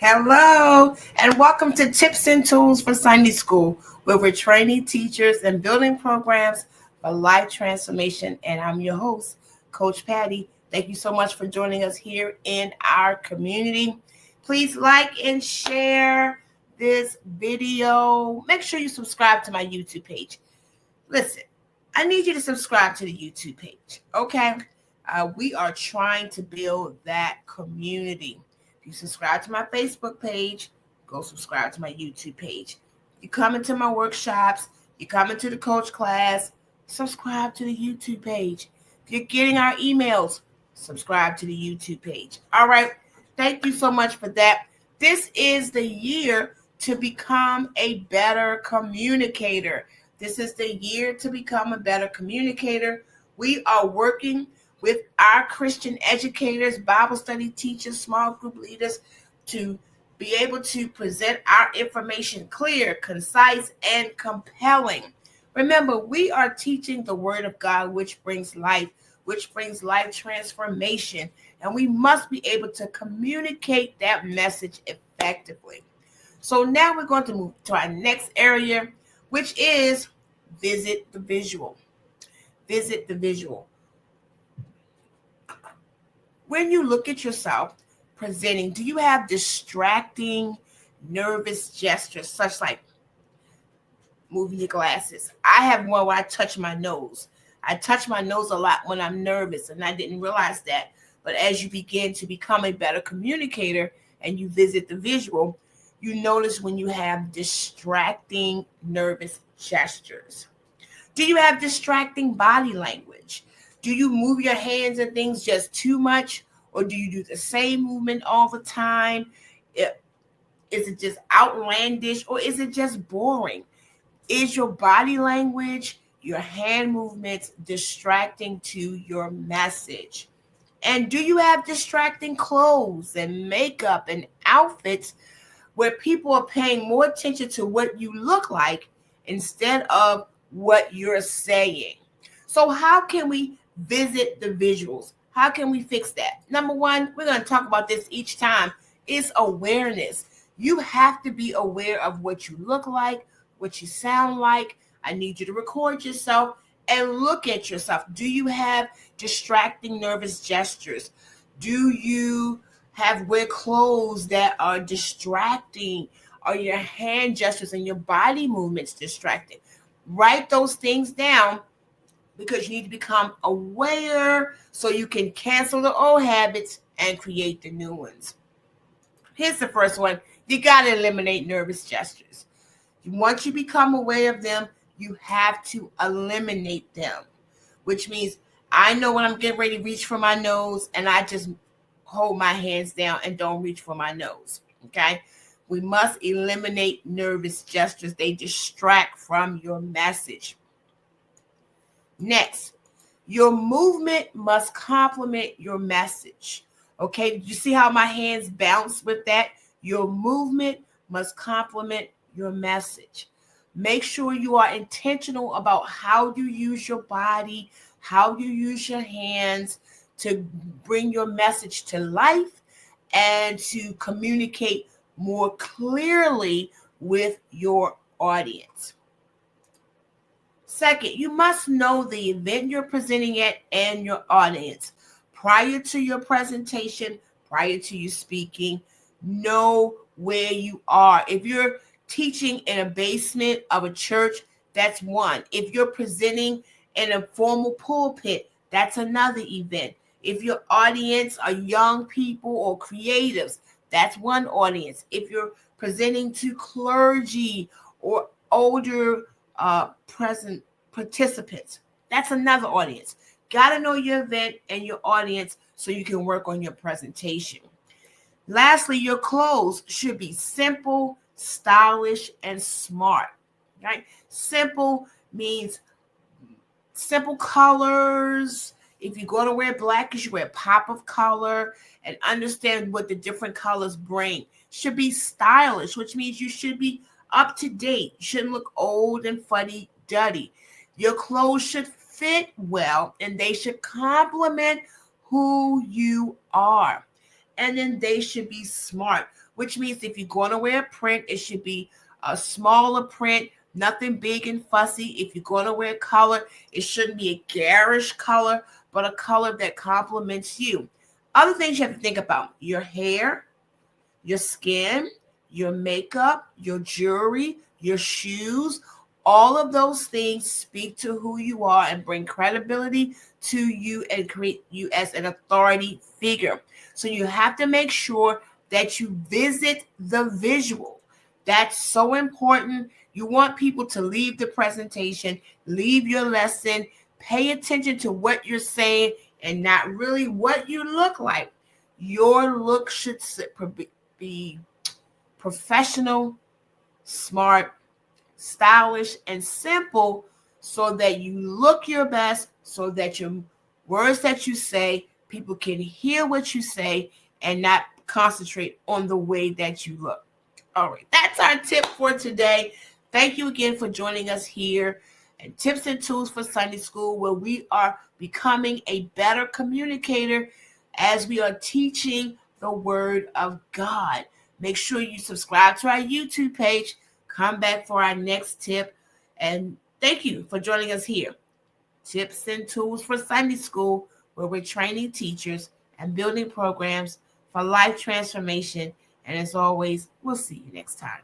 Hello, and welcome to Tips and Tools for Sunday School, where we're training teachers and building programs for life transformation. And I'm your host, Coach Patty. Thank you so much for joining us here in our community. Please like and share this video. Make sure you subscribe to my YouTube page. Listen, I need you to subscribe to the YouTube page, okay? We are trying to build that community. If you subscribe to my Facebook page, go subscribe to my YouTube page. You come into my workshops, you come into the coach class, subscribe to the YouTube page. If you're getting our emails, subscribe to the YouTube page. All right. Thank you so much for that. This is the year to become a better communicator. This is the year to become a better communicator. We are working with our Christian educators, Bible study teachers, small group leaders to be able to present our information clear, concise, and compelling. Remember, we are teaching the Word of God, which brings life transformation, and we must be able to communicate that message effectively. So now we're going to move to our next area, which is visit the visual. Visit the visual. When you look at yourself presenting, do you have distracting, nervous gestures, such like moving your glasses? I have one where I touch my nose. I touch my nose a lot when I'm nervous, and I didn't realize that. But as you begin to become a better communicator and you visit the visual, you notice when you have distracting, nervous gestures. Do you have distracting body language? Do you move your hands and things just too much, or do you do the same movement all the time? Is it just outlandish, or is it just boring? Is your body language, your hand movements distracting to your message? And do you have distracting clothes and makeup and outfits where people are paying more attention to what you look like instead of what you're saying? So how can we visit the visuals? How can we fix that? Number one, we're going to talk about this each time, is awareness. You have to be aware of what you look like, what you sound like. I need you to record yourself and look at yourself. Do you have distracting nervous gestures? Do you wear clothes that are distracting? Are your hand gestures and your body movements distracting? Write those things down, because you need to become aware so you can cancel the old habits and create the new ones. Here's the first one. You got to eliminate nervous gestures. Once you become aware of them, you have to eliminate them, which means I know when I'm getting ready to reach for my nose and I just hold my hands down and don't reach for my nose, okay? We must eliminate nervous gestures. They distract from your message. Next, your movement must complement your message. Okay, you see how my hands bounce with that? Your movement must complement your message. Make sure you are intentional about how you use your body, how you use your hands to bring your message to life and to communicate more clearly with your audience. Second, you must know the event you're presenting at and your audience. Prior to your presentation, prior to you speaking, know where you are. If you're teaching in a basement of a church, that's one. If you're presenting in a formal pulpit, that's another event. If your audience are young people or creatives, that's one audience. If you're presenting to clergy or older present participants, that's another audience. Got to know your event and your audience so you can work on your presentation. Lastly, your clothes should be simple, stylish, and smart. Right? Simple means simple colors. If you're going to wear black, you should wear a pop of color and understand what the different colors bring. Should be stylish, which means you should be up to date. You shouldn't look old and fuddy-duddy. Your clothes should fit well, and they should complement who you are. And then they should be smart. which means if you're going to wear a print, it should be a smaller print, nothing big and fussy. If you're going to wear color, it shouldn't be a garish color, but a color that complements you. Other things you have to think about: your hair, your skin, your makeup, your jewelry, your shoes. All of those things speak to who you are and bring credibility to you and create you as an authority figure. So you have to make sure that you visit the visual. That's so important. You want people to leave the presentation, leave your lesson, pay attention to what you're saying and not really what you look like. Your look should be professional, smart, stylish, and simple, so that you look your best, so that your words that you say, people can hear what you say and not concentrate on the way that you look. All right, that's our tip for today. Thank you again for joining us here at Tips and Tools for Sunday School, where we are becoming a better communicator as we are teaching the Word of God. Make sure you subscribe to our YouTube page. Come back for our next tip. And thank you for joining us here. Tips and Tools for Sunday School, where we're training teachers and building programs for life transformation. And as always, we'll see you next time.